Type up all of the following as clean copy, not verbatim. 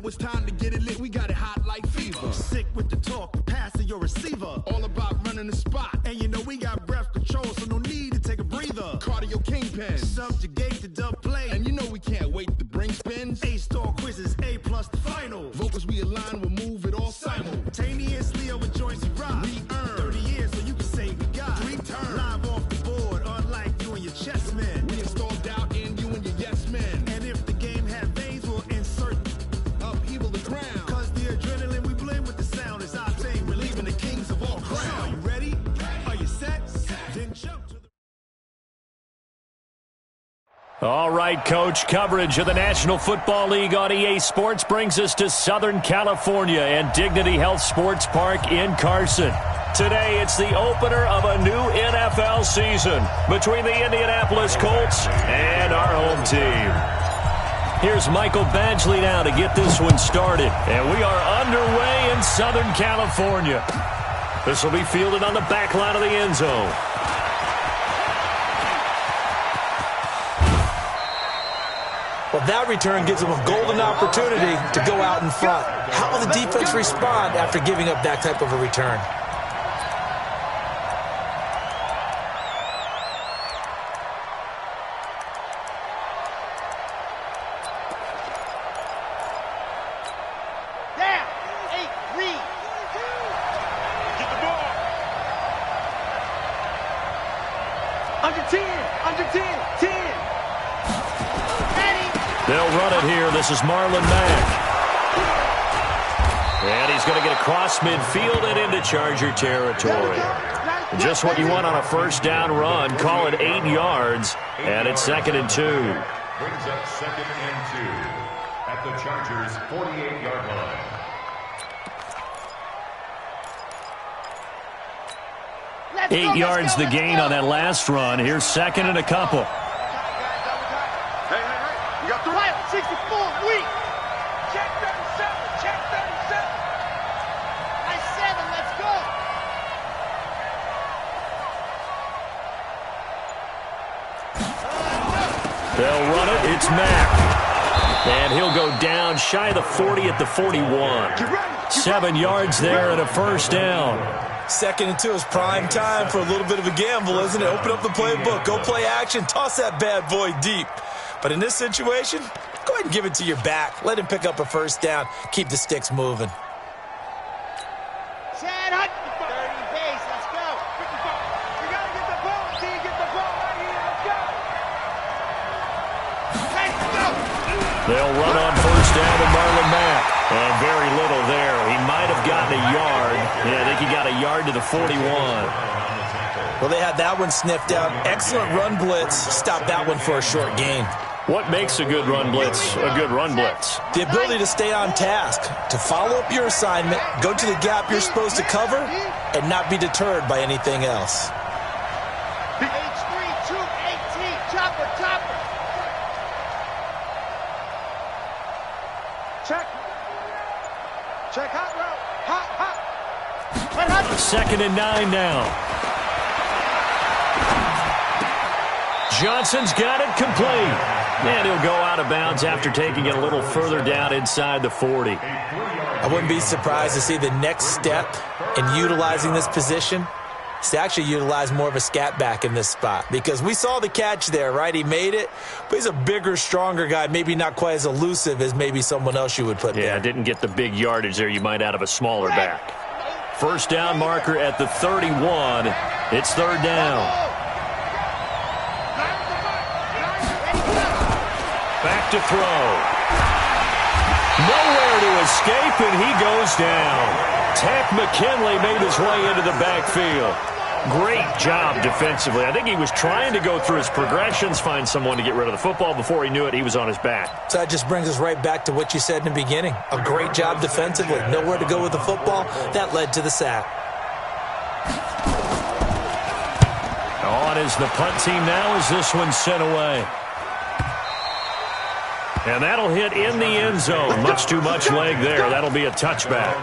it's time to get it lit. We got it hot like fever. Sick with the talk, passing your receiver. All about running the spot. And you know we got breath control, so no need to take a breather. Cardio kingpin. Subjugate the dub play. And you know we can't wait to bring spins. A-star quizzes, A+ the final. Vocals we align, we'll move it all simultaneously over joints we rock. We earn 30 years, so you can say we got 3 turns. Live off the board, unlike you and your chess men. We install doubt in you and your yes men. And if the game had veins, we'll insert upheaval the ground. Cause the adrenaline we blend with the sound is our thing. Relieving the kings of all crowns. So are you ready? Are you set? Then jump to the... All right, Coach. Coverage of the National Football League on EA Sports brings us to Southern California and Dignity Health Sports Park in Carson. Today, it's the opener of a new NFL season between the Indianapolis Colts and our home team. Here's Michael Badgley now to get this one started. And we are underway in Southern California. This will be fielded on the back line of the end zone. Well, that return gives them a golden opportunity to go out in front. How will the defense respond after giving up that type of a return? Down. 8, read. Get the ball. Under 10. Under 10. 10. They'll run it here. This is Marlon Mack. And he's going to get across midfield and into Charger territory. Just what you want on a first down run. Call it 8 yards. And it's 2nd and 2. Brings up 2nd and 2 at the Chargers' 48-yard line. 8 yards the gain on that last run. Here's 2nd and a couple. You got 64, weak. Check 37, check 37. Nice 7, let's go. They'll run it. It's Mack. And he'll go down shy of the 40 at the 41. 7 yards there and a first down. 2nd and 2 is prime time for a little bit of a gamble, isn't it? Open up the playbook. Go play action. Toss that bad boy deep. But in this situation, go ahead and give it to your back. Let him pick up a first down. Keep the sticks moving. Chad Hunt, 30 base, let's go. We got to get the ball. Can you get the ball right here? Let's go. They'll run on first down with Marlon Mack. And very little there. He might have gotten a yard. Yeah, I think he got a yard to the 41. Well, they had that one sniffed out. Excellent run blitz. Stop that one for a short gain. What makes a good run blitz a good run blitz? The ability to stay on task, to follow up your assignment, go to the gap you're supposed to cover, and not be deterred by anything else. H3, 218, chopper. Check hot route. Hot. 2nd and 9 now. Johnson's got it complete. And he'll go out of bounds after taking it a little further down inside the 40. I wouldn't be surprised to see the next step in utilizing this position is to actually utilize more of a scat back in this spot. Because we saw the catch there, right? He made it, but he's a bigger, stronger guy, maybe not quite as elusive as maybe someone else you would put there. Yeah, didn't get the big yardage there you might out of a smaller back. First down marker at the 31. It's 3rd down. Back to throw. Nowhere to escape, and he goes down. Tack McKinley made his way into the backfield. Great job defensively. I think he was trying to go through his progressions, find someone to get rid of the football. Before he knew it, he was on his back. So that just brings us right back to what you said in the beginning. A great job defensively. Nowhere to go with the football. That led to the sack. On is the punt team now as this one's sent away. And that'll hit in the end zone. Much too much leg there. That'll be a touchback.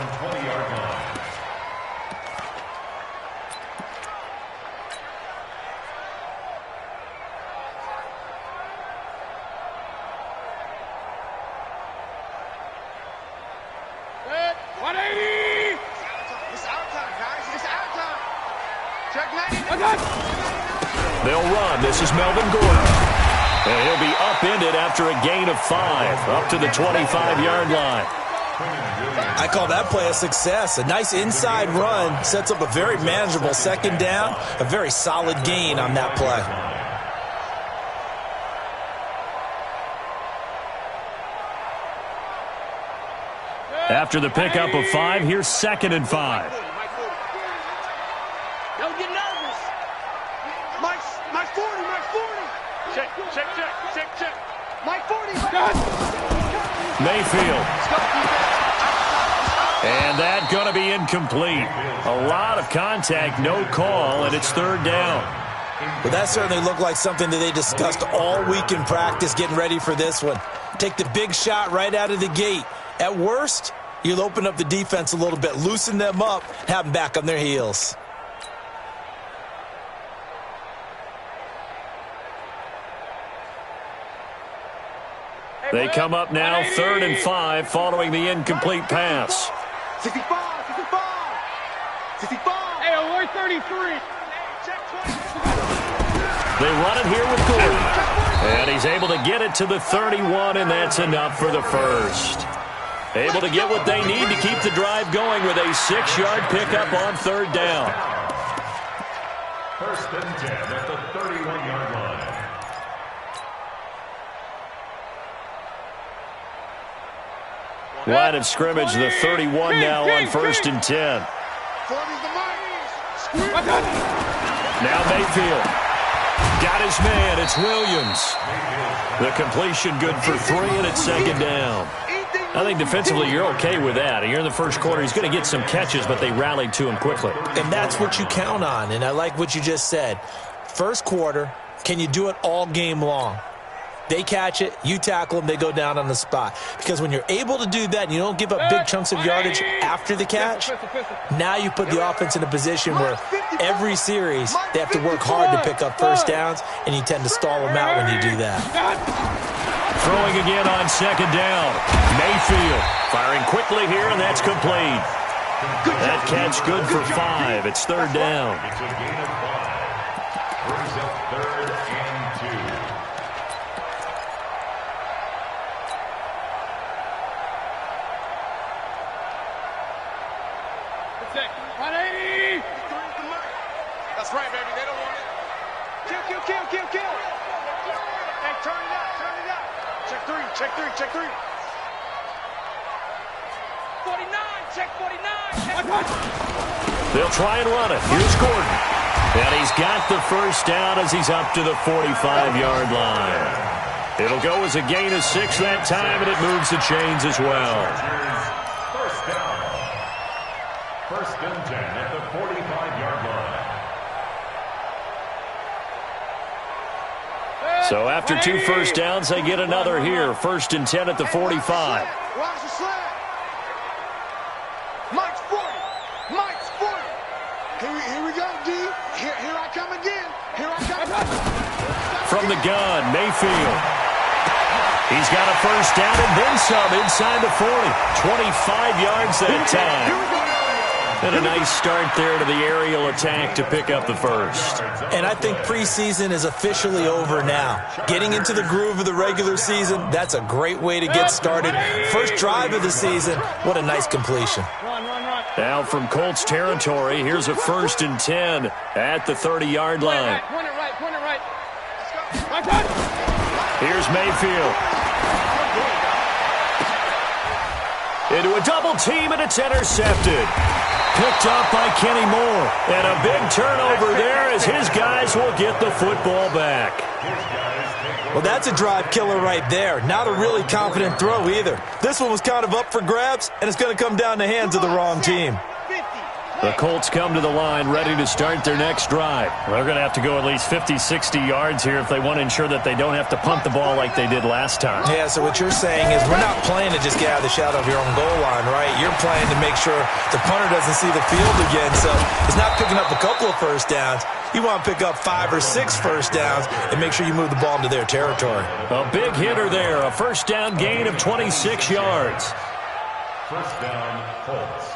They'll run. This is Melvin Gordon. And he'll be upended after a gain of 5, up to the 25-yard line. I call that play a success. A nice inside run sets up a very manageable second down, a very solid gain on that play. After the pickup of 5, here's 2nd and 5. Don't get nervous. My 40, my 40. Check. My 40. Mayfield. And that's going to be incomplete. A lot of contact, no call, and it's 3rd down. Well, that certainly looked like something that they discussed all week in practice, getting ready for this one. Take the big shot right out of the gate. At worst, you'll open up the defense a little bit, loosen them up, have them back on their heels. They come up now 3rd and 5 following the incomplete pass. 65. Hey, alert 33. They run it here with Gordon. And he's able to get it to the 31, and that's enough for the first. Able to get what they need to keep the drive going with a 6-yard pickup on 3rd down. 1st and 10 at the 31-yard line. Line of scrimmage, the 31 now on 1st and 10. Now Mayfield. Got his man. It's Williams. The completion good for 3, and it's 2nd down. I think defensively you're okay with that. Here in the first quarter, he's going to get some catches, but they rallied to him quickly. And that's what you count on, and I like what you just said. First quarter, can you do it all game long? They catch it, you tackle them, they go down on the spot. Because when you're able to do that and you don't give up big chunks of yardage after the catch, now you put the offense in a position where every series they have to work hard to pick up first downs, and you tend to stall them out when you do that. Throwing again on 2nd down. Mayfield firing quickly here, and that's complete. That catch good for 5. It's 3rd down. It's a gain of 5. Brings up 3rd and 2. That's right, baby. They don't want it. Kill. Hey, turn it up. Check 3. 49, check 49. They'll try and run it. Here's Gordon. And he's got the first down as he's up to the 45-yard line. It'll go as a gain of 6 that time, and it moves the chains as well. First down. 1st and 10 at the 45-yard line. So after 2 first downs, they get another here. 1st and 10 at the 45. Watch the sled. Mike's 40. Here we go, D. Here I come again. From the gun, Mayfield. He's got a first down and then some inside the 40. 25 yards that time. And a nice start there to the aerial attack to pick up the first. And I think preseason is officially over now. Getting into the groove of the regular season, that's a great way to get started. First drive of the season, what a nice completion. Now from Colts territory, here's a 1st and 10 at the 30-yard line. Point it right. Here's Mayfield. Into a double team, and it's intercepted. Picked up by Kenny Moore. And a big turnover there as his guys will get the football back. Well, that's a drive killer right there. Not a really confident throw either. This one was kind of up for grabs, and it's going to come down the hands of the wrong team. The Colts come to the line ready to start their next drive. They're going to have to go at least 50, 60 yards here if they want to ensure that they don't have to punt the ball like they did last time. Yeah, so what you're saying is we're not playing to just get out of the shadow of your own goal line, right? You're playing to make sure the punter doesn't see the field again. So it's not picking up a couple of first downs. You want to pick up 5 or 6 first downs and make sure you move the ball into their territory. A big hitter there. A first down gain of 26 yards. First down, Colts.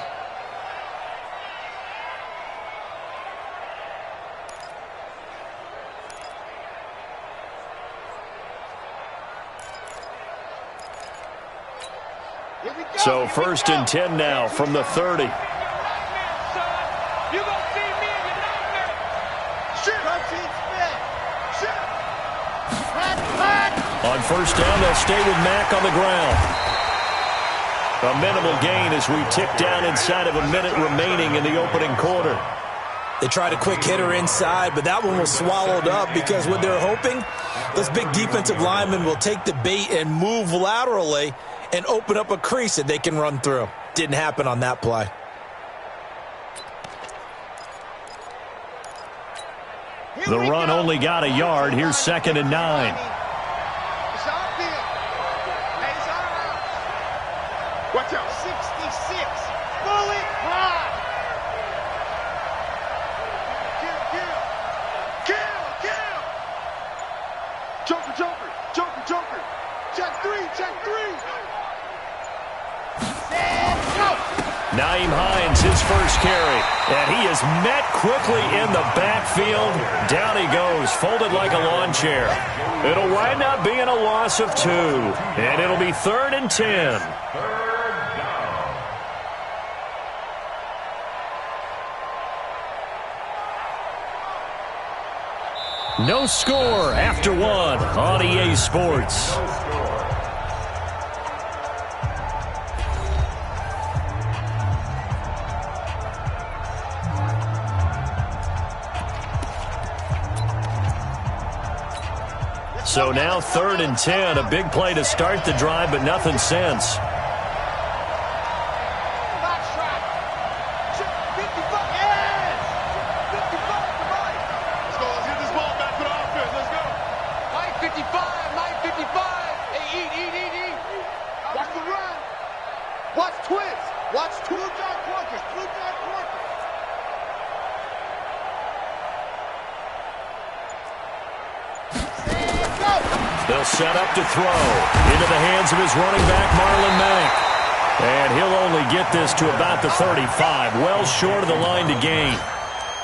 So 1st and 10 now from the 30. On 1st down, they'll stay with Mack on the ground. A minimal gain as we tick down inside of a minute remaining in the opening quarter. They tried a quick hitter inside, but that one was swallowed up because what they're hoping, those big defensive linemen will take the bait and move laterally and open up a crease that they can run through. Didn't happen on that play. The run only got a yard. Here's 2nd and 9. Watch out. 66. Bullet high. Kill. Joker. Check three. And go. Naeem Hines, his first carry. And he is met quickly in the backfield. Down he goes, folded like a lawn chair. It'll wind up being a loss of 2. And it'll be 3rd and 10. No score after 1 on EA Sports. So now 3rd and 10, a big play to start the drive, but nothing since. They'll set up to throw into the hands of his running back, Marlon Mack. And he'll only get this to about the 35, well short of the line to gain.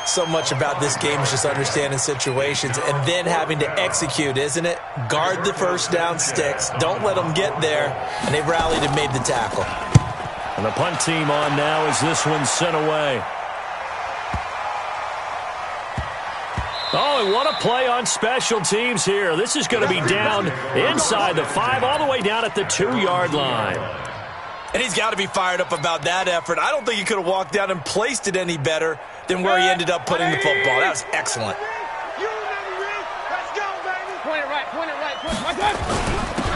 So much about this game is just understanding situations and then having to execute, isn't it? Guard the first down sticks. Don't let them get there. And they rallied and made the tackle. And the punt team on now as this one's sent away. Oh, and what a play on special teams here. This is going to be down inside the 5, all the way down at the 2-yard line. And he's got to be fired up about that effort. I don't think he could have walked down and placed it any better than where he ended up putting the football. That was excellent.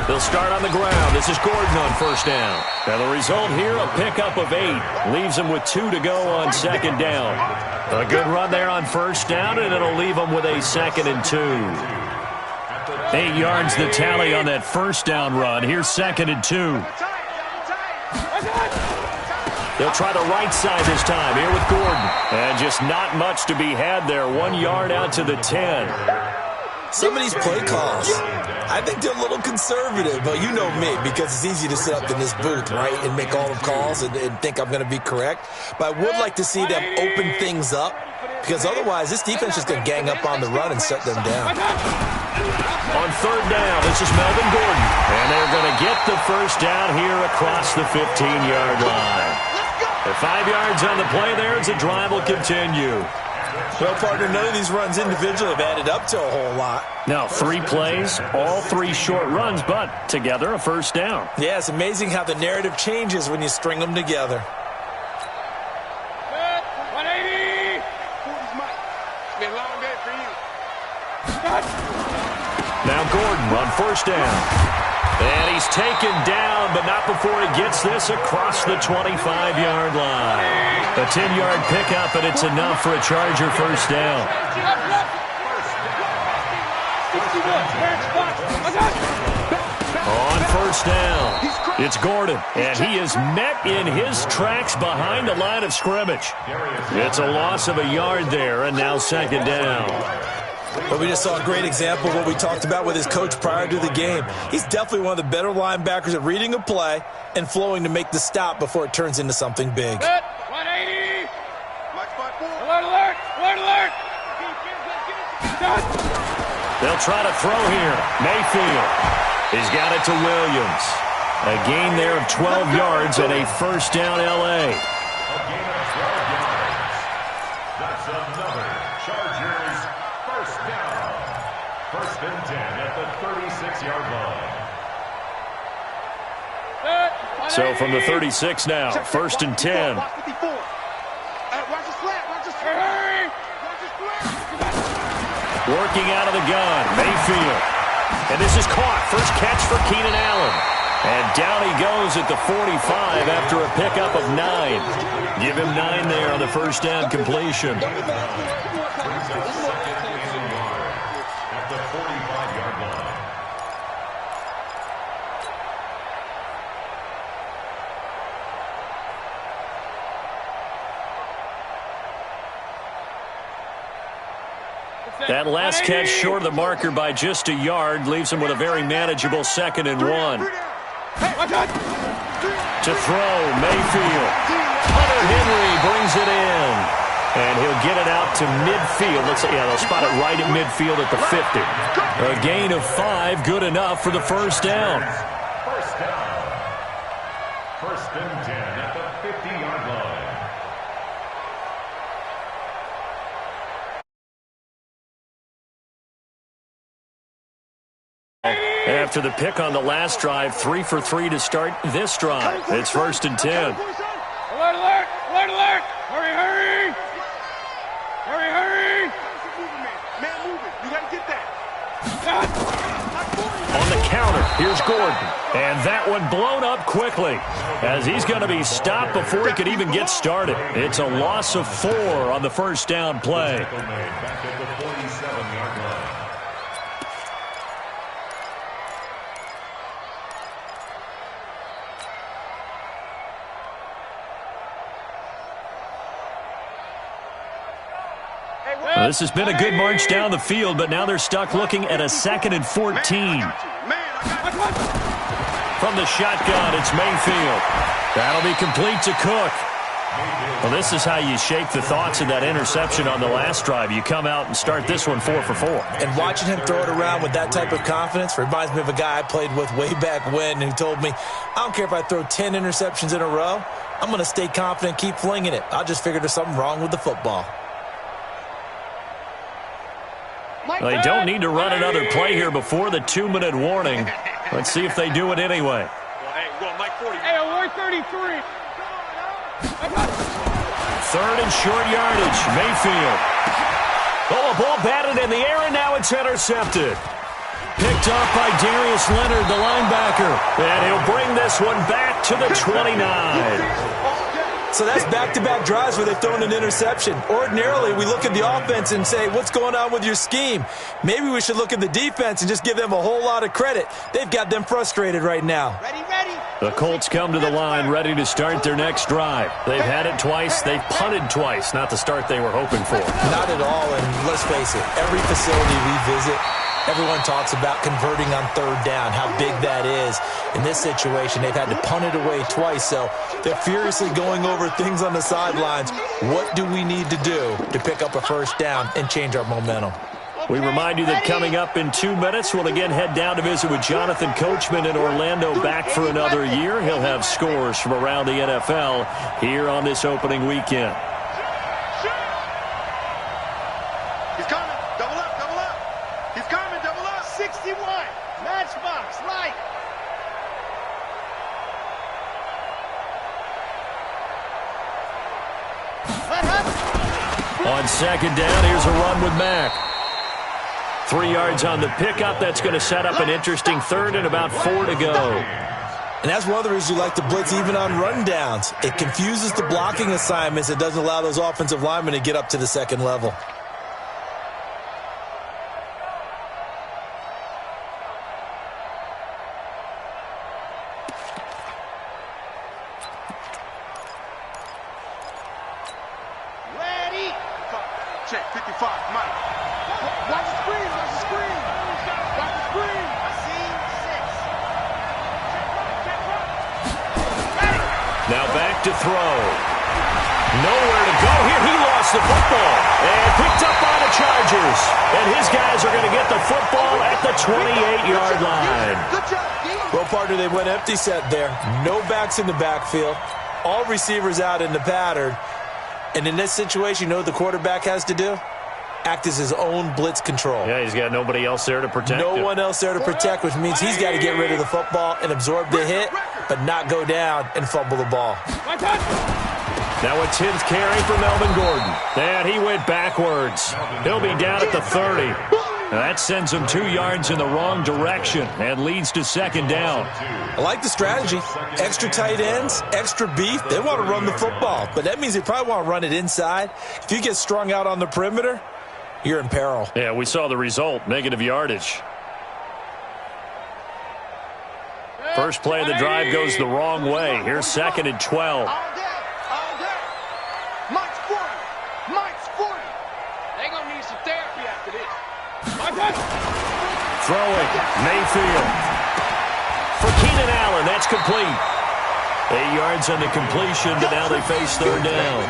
They'll start on the ground. This is Gordon on 1st down. Now the result here, a pickup of 8. Leaves him with 2 to go on 2nd down. A good run there on 1st down, and it'll leave him with a 2nd and 2. 8 yards the tally on that 1st down run. Here's 2nd and 2. They'll try the right side this time here with Gordon. And just not much to be had there. 1 yard out to the 10. Some of these play calls, I think they're a little conservative, but you know me, because it's easy to sit up in this booth, right, and make all the calls and think I'm going to be correct. But I would like to see them open things up, because otherwise this defense is going to gang up on the run and shut them down. On 3rd down, this is Melvin Gordon. And they're going to get the first down here across the 15-yard line. At 5 yards on the play there, as the drive will continue. Well, partner, none of these runs individually have added up to a whole lot. Now, 3 plays, all 3 short runs, but together a first down. Yeah, it's amazing how the narrative changes when you string them together. 180. It's been a long day for you. Now Gordon on 1st down. And he's taken down, but not before he gets this across the 25-yard line. A 10-yard pickup, and it's enough for a Charger first down. On 1st down, it's Gordon, and he is met in his tracks behind the line of scrimmage. It's a loss of a yard there, and now 2nd down. But we just saw a great example of what we talked about with his coach prior to the game. He's definitely one of the better linebackers at reading a play and flowing to make the stop before it turns into something big. 180. Alert. They'll try to throw here. Mayfield. He's got it to Williams. A gain there of 12 yards and a first down L.A. A gain of 12 yards. That's another Chargers first down. First and 10 at the 36-yard line. So from the 36 now, first and 10. Working out of the gun, Mayfield. And this is caught. First catch for Keenan Allen. And down he goes at the 45 after a pickup of 9. Give him 9 there on the first down completion. Brings up second and yard at the 45-yard line. That last catch short of the marker by just a yard leaves him with a very manageable 2nd and 1. To throw, Mayfield. Hunter Henry brings it in. And he'll get it out to midfield. They'll spot it right at midfield at the 50. A gain of 5, good enough for the first down. First down. First and 10 at the 50-yard line. After the pick on the last drive, 3 for 3 to start this drive. It's first and 10. Alert, alert! Alert, alert! Hurry, hurry! Hurry, hurry! Man, move it. You got to get that. On the counter, here's Gordon. And that one blown up quickly as he's going to be stopped before he could even get started. It's a loss of 4 on the first down play. Back at the 47-yard line. This has been a good march down the field, but now they're stuck looking at a 2nd and 14. From the shotgun, it's Mayfield. That'll be complete to Cook. Well, this is how you shake the thoughts of that interception on the last drive. You come out and start this one 4 for 4. And watching him throw it around with that type of confidence reminds me of a guy I played with way back when who told me, I don't care if I throw 10 interceptions in a row. I'm going to stay confident, keep flinging it. I just figured there's something wrong with the football. Well, they don't need to run another play here before the 2-minute warning. Let's see if they do it anyway. Hey, 133. 3rd and short yardage. Mayfield. Oh, a ball batted in the air, and now it's intercepted. Picked off by Darius Leonard, the linebacker. And he'll bring this one back to the 29. So that's back-to-back drives where they've thrown an interception. Ordinarily, we look at the offense and say, what's going on with your scheme? Maybe we should look at the defense and just give them a whole lot of credit. They've got them frustrated right now. Ready, ready. The Colts come to the line ready to start their next drive. They've had it twice. They've punted twice. Not the start they were hoping for. Not at all, and let's face it, every facility we visit, everyone talks about converting on 3rd down, how big that is. In this situation, they've had to punt it away twice, so they're furiously going over things on the sidelines. What do we need to do to pick up a first down and change our momentum? We remind you that coming up in 2 minutes, we'll again head down to visit with Jonathan Coachman in Orlando, back for another year. He'll have scores from around the NFL here on this opening weekend. He's coming. Double up, double up. He's coming, double up. 61. Matchbox, light. On 2nd down, here's a run with Mack. 3 yards on the pickup. That's going to set up an interesting 3rd and about 4 to go. And that's one of the reasons you like to blitz even on rundowns. It confuses the blocking assignments. It doesn't allow those offensive linemen to get up to the 2nd level. Ready. Check, 55, Mike. Watch the screen, watch the screen. Watch the screen. I see 6. Ready. Now back to throw. Nowhere to go here. He lost the football and picked up by the Chargers. And his guys are going to get the football at the 28-yard line. Good job, D. Well, Well, partner, they went empty set there. No backs in the backfield. All receivers out in the pattern. And in this situation, you know what the quarterback has to do? Act as his own blitz control. Yeah, he's got nobody else there to protect him. No one else there to protect, which means he's got to get rid of the football and absorb the hit, but not go down and fumble the ball. Now a 10th carry for Melvin Gordon. And he went backwards. He'll be down at the 30. That sends him 2 yards in the wrong direction and leads to second down. I like the strategy. Extra tight ends, extra beef. They want to run the football, but that means they probably want to run it inside. If you get strung out on the perimeter, you're in peril. Yeah, we saw the result, negative yardage. First play of the drive goes the wrong way. Here's 2nd and 12. All day. Mike's 40. Mike's 40. They're going to need some therapy after this. Throwing, Mayfield. For Keenan Allen, that's complete. 8 yards on the completion, but now they face third down.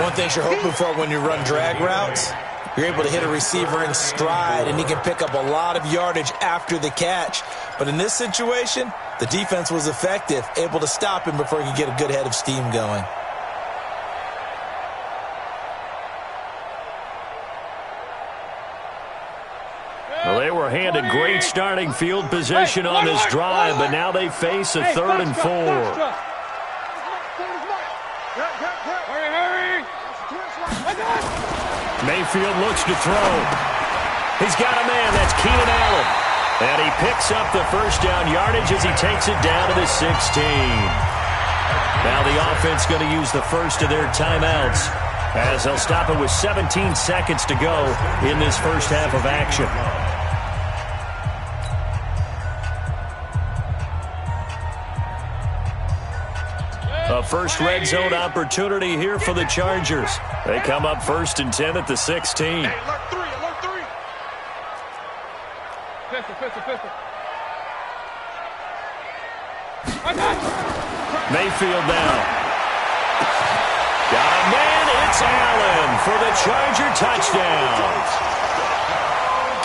One thing you're hoping for when you run drag routes, you're able to hit a receiver in stride, and he can pick up a lot of yardage after the catch. But in this situation, the defense was effective, able to stop him before he could get a good head of steam going. Well, they were handed great starting field position on this drive, but now they face a 3rd and 4. Mayfield looks to throw. He's got a man. That's Keenan Allen. And he picks up the first down yardage as he takes it down to the 16. Now the offense going to use the first of their timeouts as they'll stop it with 17 seconds to go in this first half of action. A first red zone opportunity here for the Chargers. They come up 1st and 10 at the 16. Hey, alert 3, alert 3. Pistol. Mayfield now. Got a man. It's Allen for the Charger touchdown.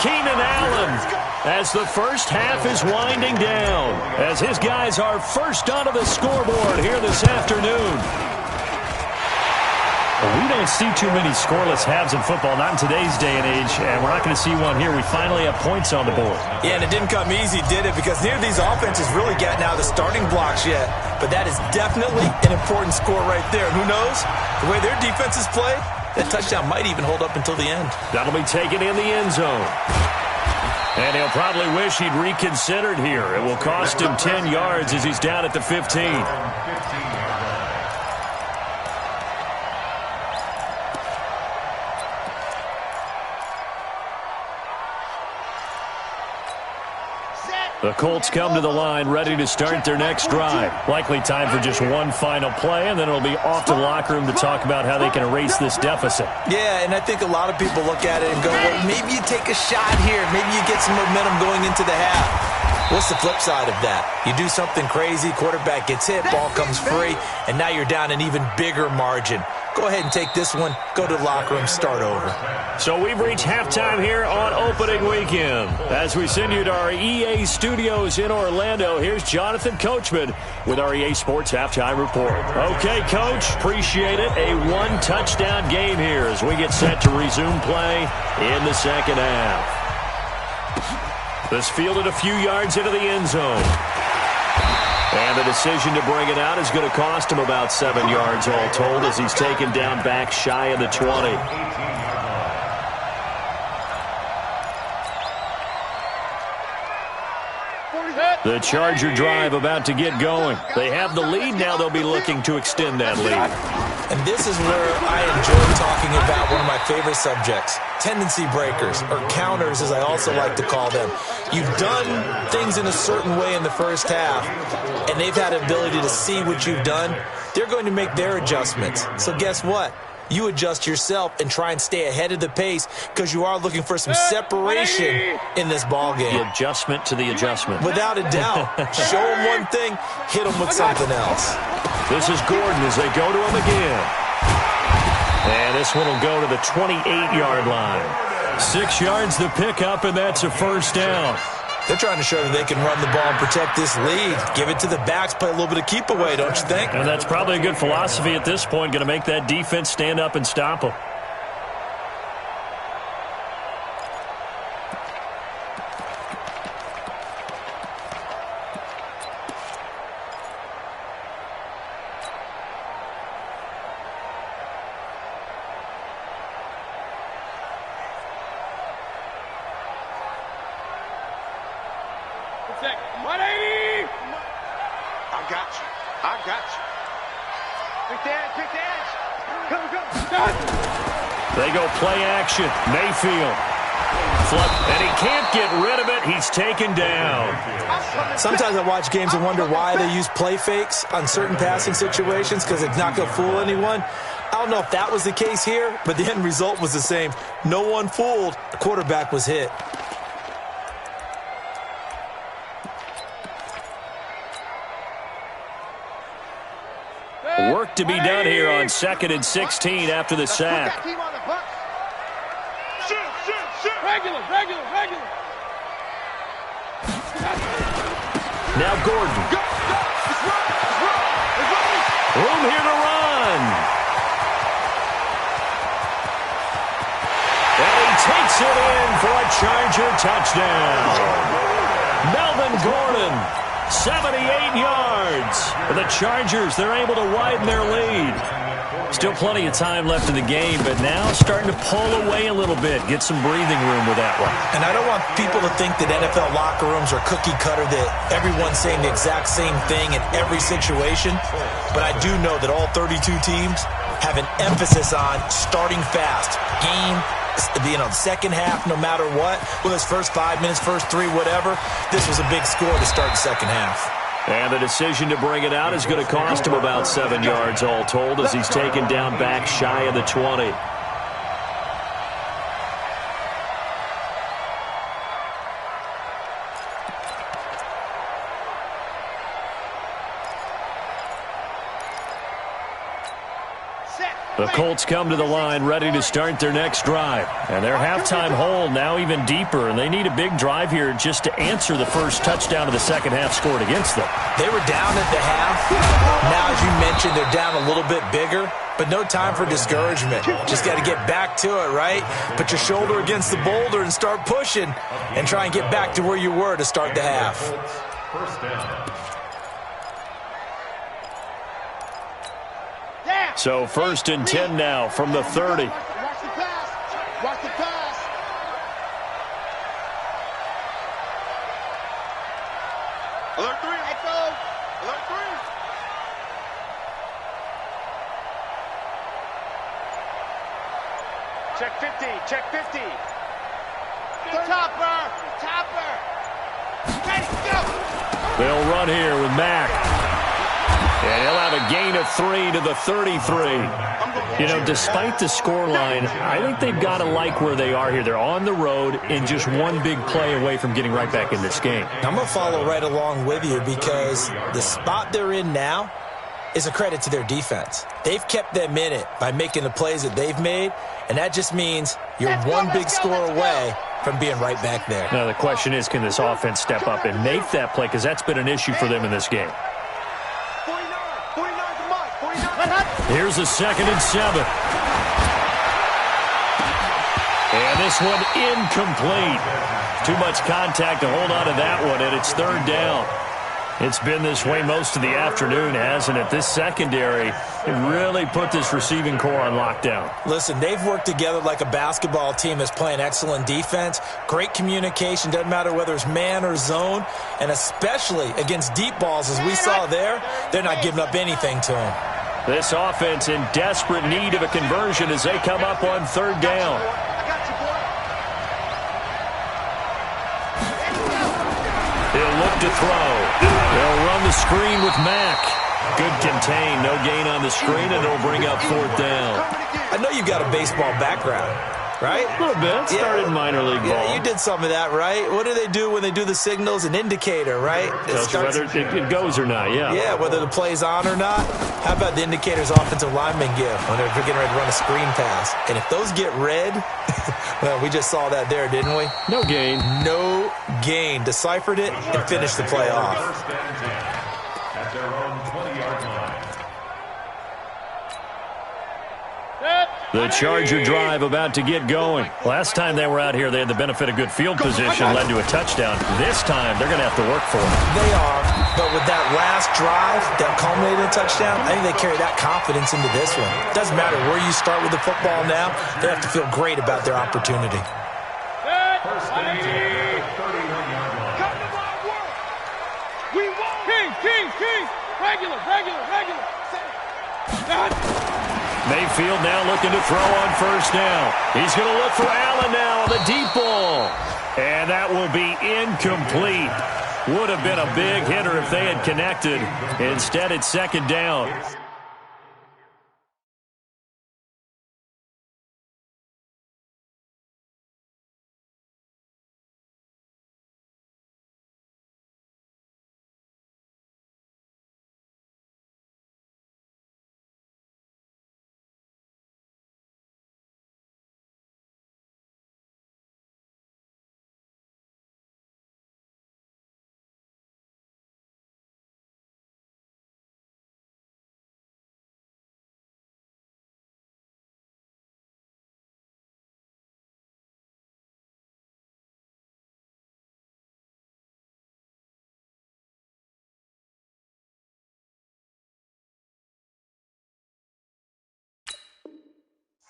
Keenan Allen as the first half is winding down, as his guys are first onto the scoreboard here this afternoon. We don't see too many scoreless halves in football, not in today's day and age, and we're not going to see one here. We finally have points on the board. Yeah, and it didn't come easy, did it? Because neither of these offenses really gotten out of the starting blocks yet. But that is definitely an important score right there. And who knows? The way their defense is played, that touchdown might even hold up until the end. That'll be taken in the end zone. And he'll probably wish he'd reconsidered here. It will cost him 10 yards as he's down at the 15. The Colts come to the line ready to start their next drive. Likely time for just one final play, and then it'll be off to the locker room to talk about how they can erase this deficit. Yeah, and I think a lot of people look at it and go, well, maybe you take a shot here. Maybe you get some momentum going into the half. What's the flip side of that? You do something crazy, quarterback gets hit, ball comes free, and now you're down an even bigger margin. Go ahead and take this one, go to the locker room, start over. So we've reached halftime here on opening weekend. As we send you to our EA studios in Orlando, here's Jonathan Coachman with our EA Sports Halftime Report. Okay, Coach, appreciate it. A one-touchdown game here as we get set to resume play in the second half. This fielded a few yards into the end zone. And the decision to bring it out is going to cost him about 7 yards all told as he's taken down back shy of the 20. The Charger drive about to get going. They have the lead. Now they'll be looking to extend that lead. And this is where I enjoy talking about one of my favorite subjects, tendency breakers, or counters as I also like to call them. You've done things in a certain way in the first half, and they've had the ability to see what you've done. They're going to make their adjustments. So guess what? You adjust yourself and try and stay ahead of the pace because you are looking for some separation in this ball game. The adjustment to the adjustment. Without a doubt. Show them one thing, hit them with something else. This is Gordon as they go to him again. And this one will go to the 28-yard line. 6 yards the pickup, and that's a first down. They're trying to show that they can run the ball and protect this lead. Give it to the backs, play a little bit of keep away, don't you think? And that's probably a good philosophy at this point, going to make that defense stand up and stop them. They go play action. Mayfield. And he can't get rid of it. He's taken down. Sometimes I watch games and wonder why they use play fakes on certain passing situations because it's not going to fool anyone. I don't know if that was the case here, but the end result was the same. No one fooled. The quarterback was hit. Work to be done here on 2nd and 16 after the sack. Regular. Now Gordon. Room here to run. And he takes it in for a Charger touchdown. Melvin Gordon, 78 yards. For the Chargers, they're able to widen their lead. Still plenty of time left in the game, but now starting to pull away a little bit. Get some breathing room with that one. And I don't want people to think that NFL locker rooms are cookie cutter, that everyone's saying the exact same thing in every situation. But I do know that all 32 teams have an emphasis on starting fast. Game, second half, no matter what. Whether it's first 5 minutes, first 3, whatever. This was a big score to start the second half. And the decision to bring it out is going to cost him about 7 yards all told as he's taken down back shy of the 20. The Colts come to the line ready to start their next drive. And their halftime hole now even deeper, and they need a big drive here just to answer the first touchdown of the second half scored against them. They were down at the half. Now, as you mentioned, they're down a little bit bigger, but no time for discouragement. Just got to get back to it, right? Put your shoulder against the boulder and start pushing and try and get back to where you were to start the half. First down. So 1st and 10 now from the 30. Watch the pass. Watch the pass. Alert 3. Echo. Alert 3. Check 50. Check 50. Topper. Ready, go. They'll run here with Mack. And he'll have a gain of 3 to the 33. You know, despite the scoreline, I think they've got to like where they are here. They're on the road and just one big play away from getting right back in this game. I'm going to follow right along with you because the spot they're in now is a credit to their defense. They've kept them in it by making the plays that they've made, and that just means you're one big score away from being right back there. Now, the question is, can this offense step up and make that play? Because that's been an issue for them in this game. Here's a 2nd and 7. And this one incomplete. Too much contact to hold on to that one, and it's 3rd down. It's been this way most of the afternoon, hasn't it? This secondary really put this receiving core on lockdown. Listen, they've worked together like a basketball team that's playing excellent defense. Great communication, doesn't matter whether it's man or zone, and especially against deep balls as we saw there, they're not giving up anything to them. This offense in desperate need of a conversion as they come up on 3rd down. He'll look to throw. They'll run the screen with Mack. Good contain, no gain on the screen, and it'll bring up 4th down. I know you've got a baseball background, right? A little bit. Started minor league ball. Yeah, you did some of that, right? What do they do when they do the signals? An indicator, right? Tells you whether it goes or not, yeah. Yeah, whether the play's on or not. How about the indicators offensive linemen give when they're getting ready to run a screen pass? And if those get red, well, we just saw that there, didn't we? No gain. No gain, deciphered it, and finished the play off. First and 10 at their own 20-yard line. The Charger drive about to get going. Last time they were out here, they had the benefit of good field position, led to a touchdown. This time, they're going to have to work for it. They are, but with that last drive that culminated in a touchdown, I think they carry that confidence into this one. Doesn't matter where you start with the football now, they have to feel great about their opportunity. First and 10 at the 31-yard line. Come to my work. We won. Kings. Regular. Mayfield now looking to throw on first down. He's going to look for Allen now on the deep ball. And that will be incomplete. Would have been a big hitter if they had connected. Instead, it's second down.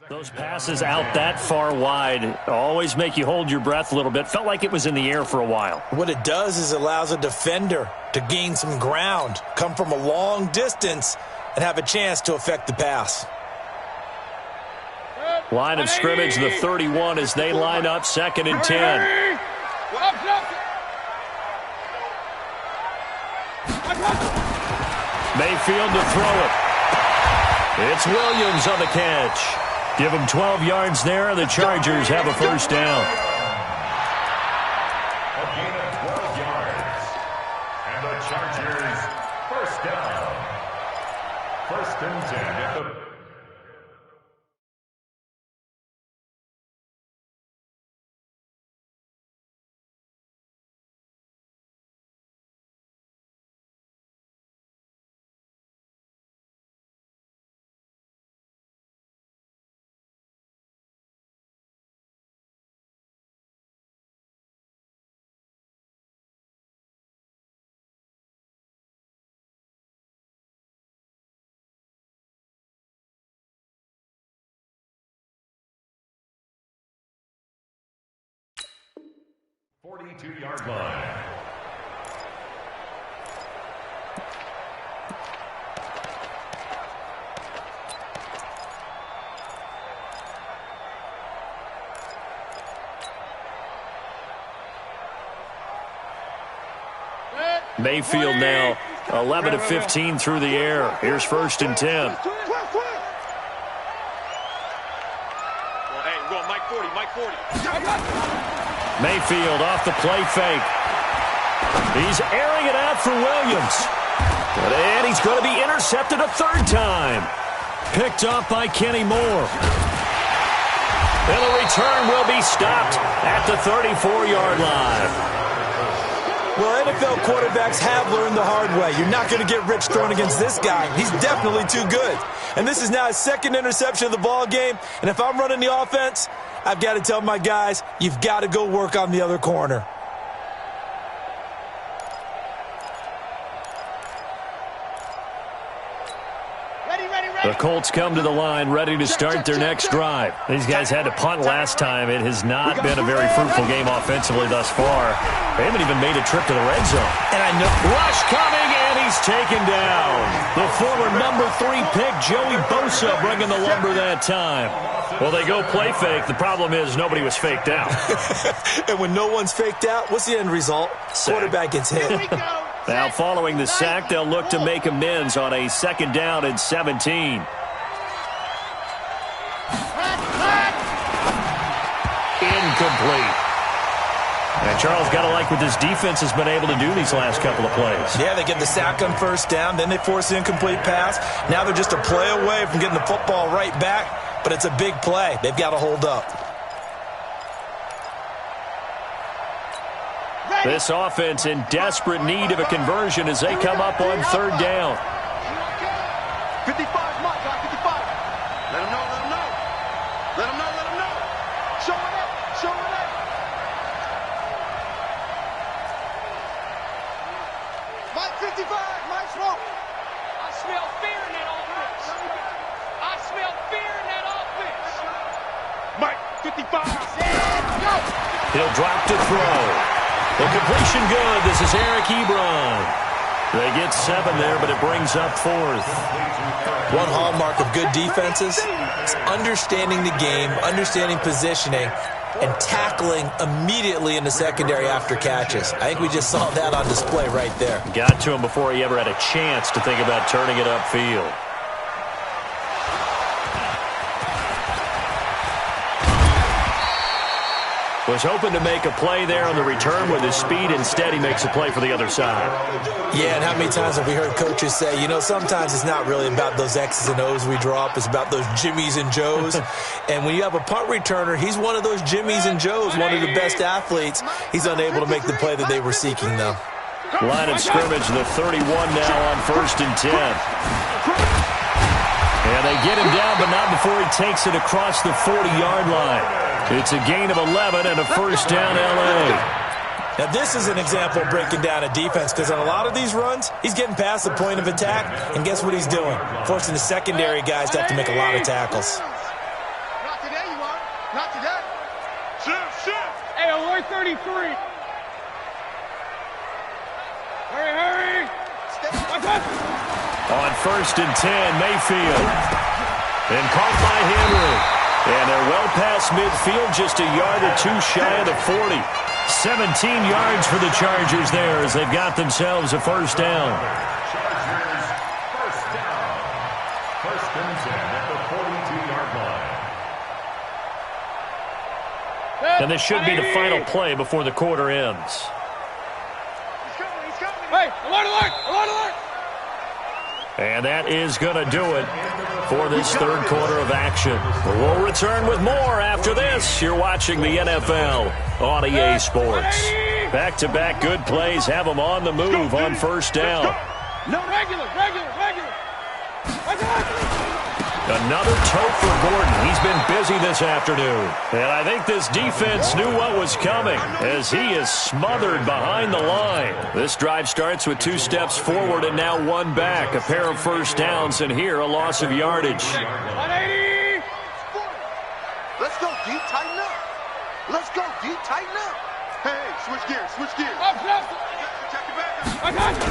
Those passes out that far wide always make you hold your breath a little bit. Felt like it was in the air for a while. What it does is allows a defender to gain some ground, come from a long distance, and have a chance to affect the pass. Line of scrimmage, the 31, as they line up second and 10. Mayfield to throw it. It's Williams on the catch. Give him 12 yards there. The Chargers have a first down. A gain of 12 yards. And the Chargers, first down. First and 10 at the... .42-yard line. Mayfield now 11 of 15 through the air. Here's first and 10. Well, hey, we're going Mike 40. Mayfield off the play fake. He's airing it out for Williams. And he's going to be intercepted a third time. Picked up by Kenny Moore. And the return will be stopped at the 34-yard line. Well, NFL quarterbacks have learned the hard way. You're not going to get rich throwing against this guy. He's definitely too good. And this is now his second interception of the ball game. And if I'm running the offense, I've got to tell my guys, you've got to go work on the other corner. The Colts come to the line ready to start their next drive. These guys had to punt last time. It has not been a very fruitful game offensively thus far. They haven't even made a trip to the red zone. And I know rush coming, and he's taken down. The former number 3 pick, Joey Bosa, bringing the lumber that time. Well, they go play fake. The problem is nobody was faked out. And when no one's faked out, what's the end result? Quarterback gets hit. Now, following the sack, they'll look to make amends on a second down and 17. Incomplete. And Charles, got to like what this defense has been able to do these last couple of plays. Yeah, they get the sack on first down, then they force the incomplete pass. Now they're just a play away from getting the football right back, but it's a big play. They've got to hold up. This offense in desperate need of a conversion as they come up on third down. 55, Mike, 55. Let him know, let him know. Let him know, let him know. Show it up, show it up. Mike 55, Mike smoke. I smell fear in that offense. I smell fear in that offense. Mike 55. He'll drop to throw. The completion good. This is Eric Ebron. They get 7 there, but it brings up 4th. One hallmark of good defenses is understanding the game, understanding positioning, and tackling immediately in the secondary after catches. I think we just saw that on display right there. Got to him before he ever had a chance to think about turning it upfield. Was hoping to make a play there on the return with his speed. Instead, he makes a play for the other side. Yeah, and how many times have we heard coaches say, you know, sometimes it's not really about those X's and O's we draw up. It's about those Jimmies and Joes. And when you have a punt returner, he's one of those Jimmies and Joes, one of the best athletes. He's unable to make the play that they were seeking, though. Line of scrimmage, the 31 now on 1st and 10. And they get him down, but not before he takes it across the 40-yard line. It's a gain of 11 and a first down, L.A. Now, this is an example of breaking down a defense because on a lot of these runs, he's getting past the point of attack, and guess what he's doing? Forcing the secondary guys to have to make a lot of tackles. Not today, you are. Not today. Shift. Hey, alert 33. Hurry. On 1st and 10, Mayfield. And caught by Henry. And they're well past midfield, just a yard or 2 shy of the 40. 17 yards for the Chargers there as they've got themselves a first down. Chargers first down. 1st and 10 at the 42-yard line. And this should be the final play before the quarter ends. He's coming. Hey, alert. And that is going to do it for this third quarter of action. We'll return with more after this. You're watching the NFL on EA Sports. Back-to-back good plays have them on the move on first down. No, regular. Another tote for Gordon. He's been busy this afternoon. And I think this defense knew what was coming as he is smothered behind the line. This drive starts with 2 steps forward and now 1 back. A pair of first downs and here a loss of yardage. 180. Let's go, D. Tighten up. Let's go, D. Tighten up. Hey, switch gears. Up. Check your back. I got you.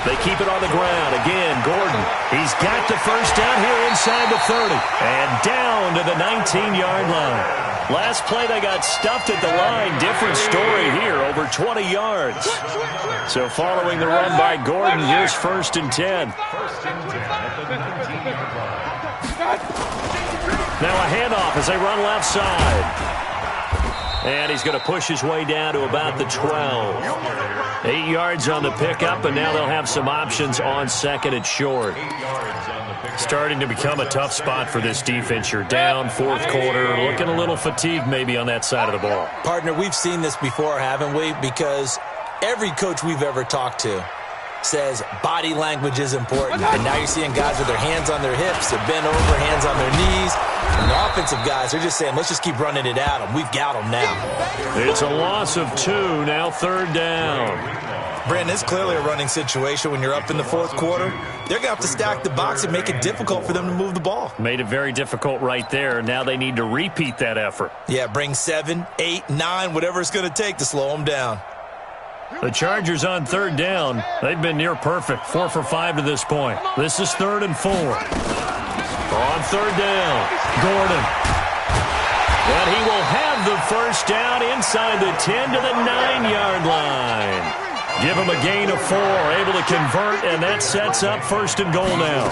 They keep it on the ground. Again, Gordon. He's got the first down here inside the 30. And down to the 19-yard line. Last play, they got stuffed at the line. Different story here, over 20 yards. So following the run by Gordon, here's 1st and 10. 1st and 10 at the 19-yard line. Now a handoff as they run left side. And he's going to push his way down to about the 12. 8 yards on the pickup, and now they'll have some options on 2nd and short. Starting to become a tough spot for this defense. You're down 4th quarter, looking a little fatigued maybe on that side of the ball. Partner, we've seen this before, haven't we? Because every coach we've ever talked to says body language is important. And now you're seeing guys with their hands on their hips, they're bent over, hands on their knees. And the offensive guys, they're just saying, let's just keep running it at them. We've got them now. It's a loss of 2, now 3rd down. Brandon, it's clearly a running situation when you're up in the 4th quarter. They're going to have to stack the box and make it difficult for them to move the ball. Made it very difficult right there. Now they need to repeat that effort. Yeah, bring 7, 8, 9, whatever it's going to take to slow them down. The Chargers on 3rd down. They've been near perfect. 4 for 5 to this point. This is 3rd and 4. On 3rd down, Gordon. And he will have the first down inside the 10 to the 9-yard line. Give him a gain of 4, able to convert, and that sets up 1st and goal now.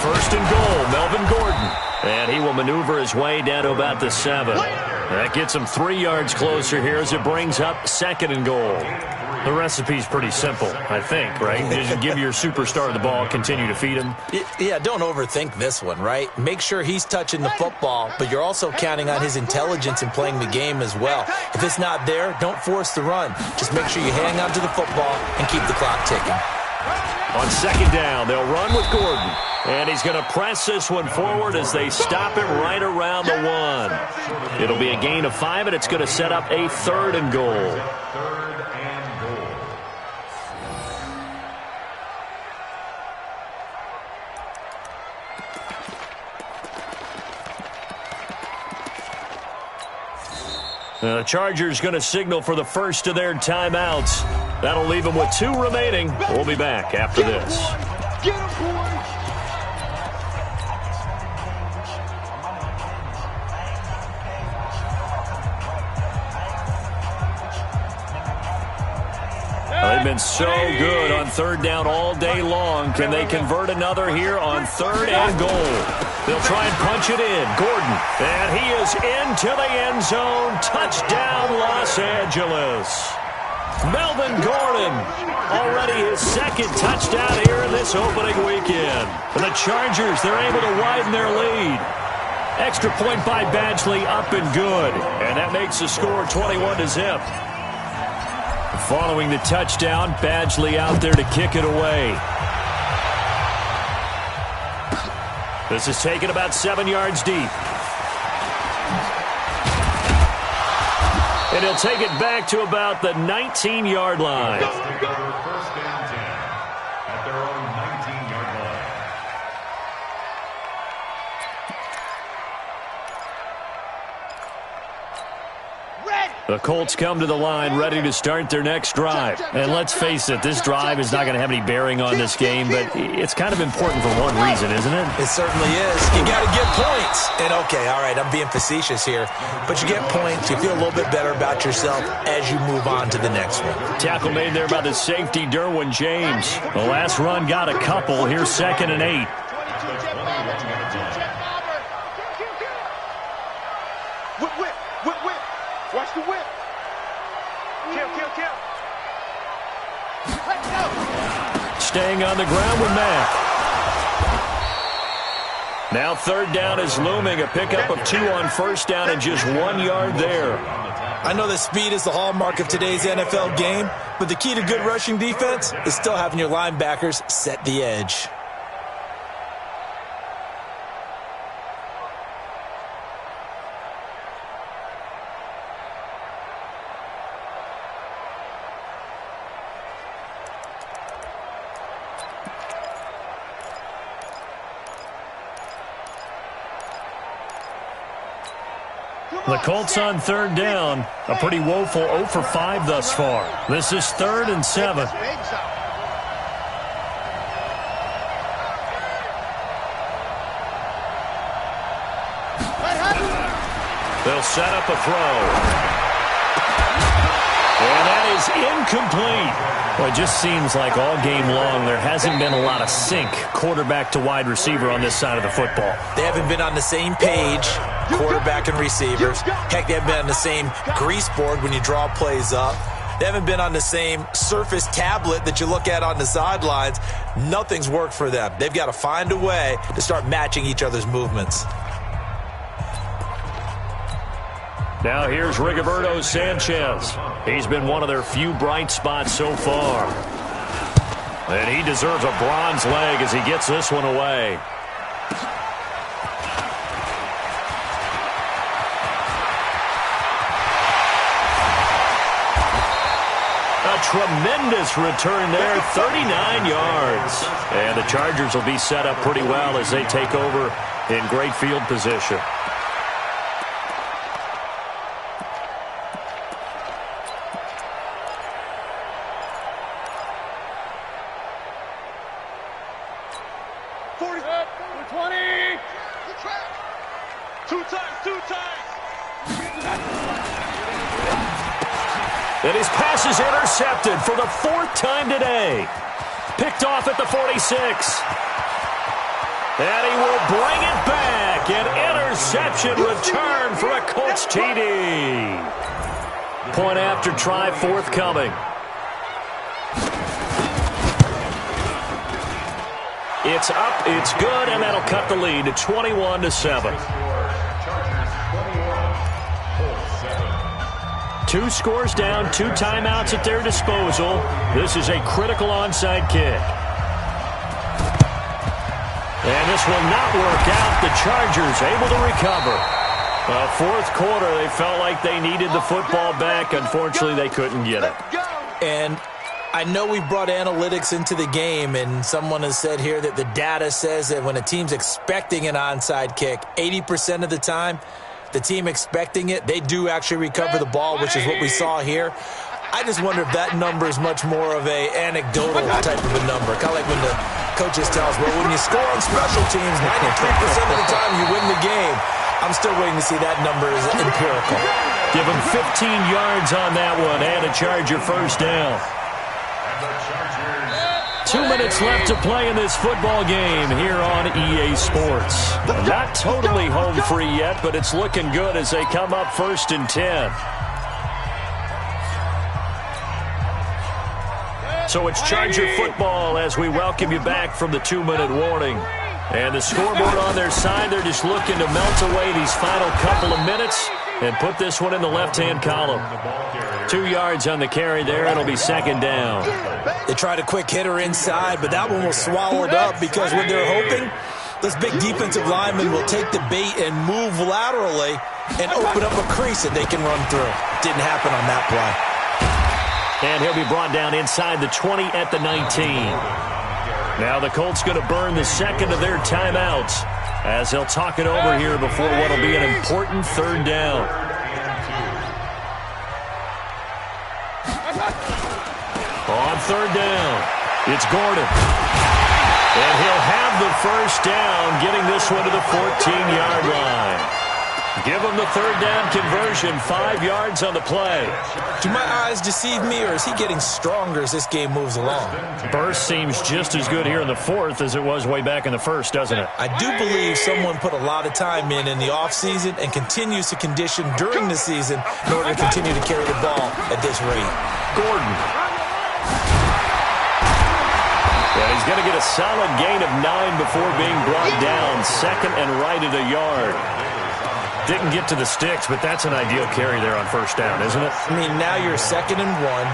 1st and goal, Melvin Gordon. And he will maneuver his way down to about the 7. That gets him 3 yards closer here as it brings up 2nd and goal. The recipe's pretty simple, I think, right? Just give your superstar the ball, continue to feed him. Yeah, don't overthink this one, right? Make sure he's touching the football, but you're also counting on his intelligence in playing the game as well. If it's not there, don't force the run. Just make sure you hang on to the football and keep the clock ticking. On 2nd down, they'll run with Gordon. And he's going to press this one forward as they stop it right around the 1. It'll be a gain of 5, and it's going to set up a 3rd and goal. The Chargers going to signal for the first of their timeouts. That'll leave them with 2 remaining. We'll be back after this. Get him, boys! They've been so good on 3rd down all day long. Can they convert another here on 3rd and goal? They'll try and punch it in. Gordon, and he is into the end zone. Touchdown, Los Angeles. Melvin Gordon, already his 2nd touchdown here in this opening weekend. For the Chargers, they're able to widen their lead. Extra point by Badgley, up and good. And that makes the score 21-0. Following the touchdown, Badgley out there to kick it away. This is taken about 7 yards deep. And he'll take it back to about the 19-yard line. First down 10 at their own 19-yard line. The Colts come to the line ready to start their next drive. And let's face it, this drive is not going to have any bearing on this game, but it's kind of important for one reason, isn't it? It certainly is. You got to get points. And okay, all right, I'm being facetious here, but you get points, you feel a little bit better about yourself as you move on to the next one. Tackle made there by the safety, Derwin James. The last run got a couple. Here's 2nd and 8. Whip. Watch the whip. Kill. Let's go. Staying on the ground with Mack. Now 3rd down is looming. A pickup of 2 on 1st down and just 1 yard there. I know that speed is the hallmark of today's NFL game, but the key to good rushing defense is still having your linebackers set the edge. The Colts on 3rd down. A pretty woeful 0 for 5 thus far. This is 3rd and 7. They'll set up a throw. And that is incomplete. Well, it just seems like all game long there hasn't been a lot of sync quarterback to wide receiver on this side of the football. They haven't been on the same page, quarterback and receivers. Heck, they haven't been on the same grease board when you draw plays up. They haven't been on the same Surface tablet that you look at on the sidelines. Nothing's worked for them. They've got to find a way to start matching each other's movements. Now here's Rigoberto Sanchez. He's been one of their few bright spots so far. And he deserves a bronze leg as he gets this one away. A tremendous return there, 39 yards. And the Chargers will be set up pretty well as they take over in great field position. And his pass is intercepted for the 4th time today. Picked off at the 46. And he will bring it back. An interception return for a Colts TD. Point after try forthcoming. It's up, it's good, and that'll cut the lead to 21-7. 2 scores down, 2 timeouts at their disposal. This is a critical onside kick. And this will not work out. The Chargers able to recover. Fourth quarter, they felt like they needed the football back. Unfortunately, they couldn't get it. And I know we brought analytics into the game, and someone has said here that the data says that when a team's expecting an onside kick, 80% of the time, the team expecting it, they do actually recover the ball, which is what we saw here. I just wonder if that number is much more of a anecdotal type of a number. Kind of like when the coaches tell us, well, when you score on special teams, 93% of the time you win the game. I'm still waiting to see that number is empirical. Give him 15 yards on that one and a Charger first down. 2 minutes left to play in this football game here on EA Sports. Not totally home free yet, but it's looking good as they come up 1st and 10. So it's Charger football as we welcome you back from the 2-minute warning. And the scoreboard on their side, they're just looking to melt away these final couple of minutes and put this one in the left-hand column. 2 yards on the carry there. It'll be 2nd down. They tried a quick hitter inside, but that one was swallowed up because what they're hoping, those big defensive linemen will take the bait and move laterally and open up a crease that they can run through. Didn't happen on that play. And he'll be brought down inside the 20 at the 19. Now the Colts going to burn the second of their timeouts as they'll talk it over here before what will be an important 3rd down. On 3rd down, it's Gordon. And he'll have the first down, getting this one to the 14-yard line. Give him the 3rd down conversion, 5 yards on the play. Do my eyes deceive me, or is he getting stronger as this game moves along? Burst seems just as good here in the 4th as it was way back in the 1st, doesn't it? I do believe someone put a lot of time in the offseason and continues to condition during the season in order to continue to carry the ball at this rate. Gordon. And he's going to get a solid gain of 9 before being brought down. 2nd and right at a yard. Didn't get to the sticks, but that's an ideal carry there on 1st down, isn't it? I mean, now you're 2nd and 1.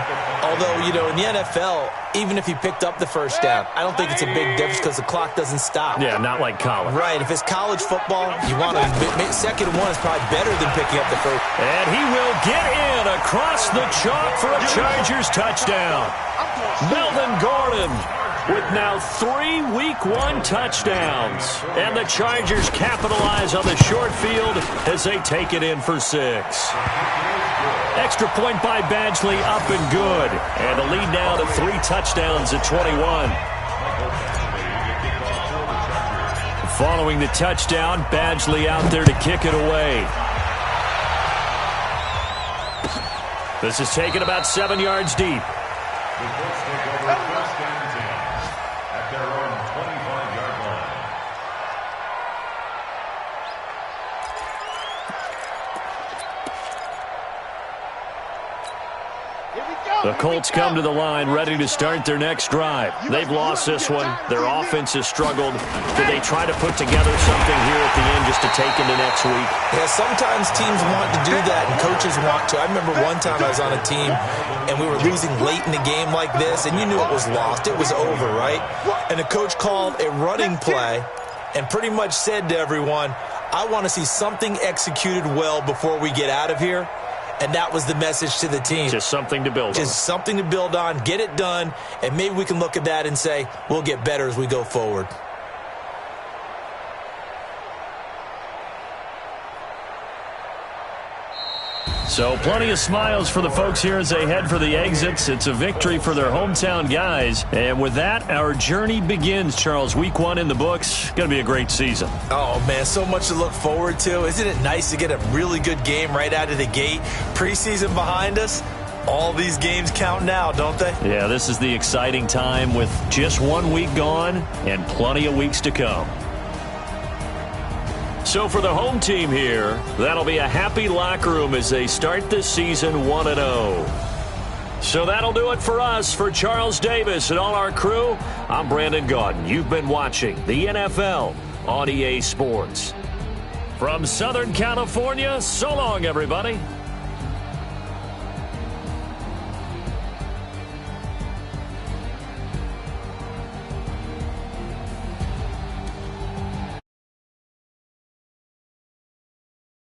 Although, you know, in the NFL, even if you picked up the first down, I don't think it's a big difference because the clock doesn't stop. Yeah, not like college. Right. If it's college football, you want to 2nd and 1 is probably better than picking up the first. And he will get in across the chalk for a Chargers touchdown. Melvin Gordon with now 3 Week 1 touchdowns. And the Chargers capitalize on the short field as they take it in for 6. Extra point by Badgley up and good. And the lead now to 3 touchdowns at 21. Following the touchdown, Badgley out there to kick it away. This is taken about 7 yards deep. The Colts take over 1st and 10 at their own 25-yard line. The Colts come to the line ready to start their next drive. They've lost this one. Their offense has struggled. Do they try to put together something here at the end just to take into next week? Yeah, sometimes teams want to do that and coaches want to. I remember one time I was on a team and we were losing late in the game like this and you knew it was lost. It was over, right? And the coach called a running play and pretty much said to everyone, I want to see something executed well before we get out of here. And that was the message to the team. Just something to build on. Just something to build on, get it done, and maybe we can look at that and say, we'll get better as we go forward. So plenty of smiles for the folks here as they head for the exits. It's a victory for their hometown guys. And with that, our journey begins, Charles. Week 1 in the books. Going to be a great season. Oh, man, so much to look forward to. Isn't it nice to get a really good game right out of the gate? Preseason behind us. All these games count now, don't they? Yeah, this is the exciting time with just 1 week gone and plenty of weeks to come. So for the home team here, that'll be a happy locker room as they start this season 1-0. So that'll do it for us. For Charles Davis and all our crew, I'm Brandon Gaudin. You've been watching the NFL on EA Sports. From Southern California, so long, everybody.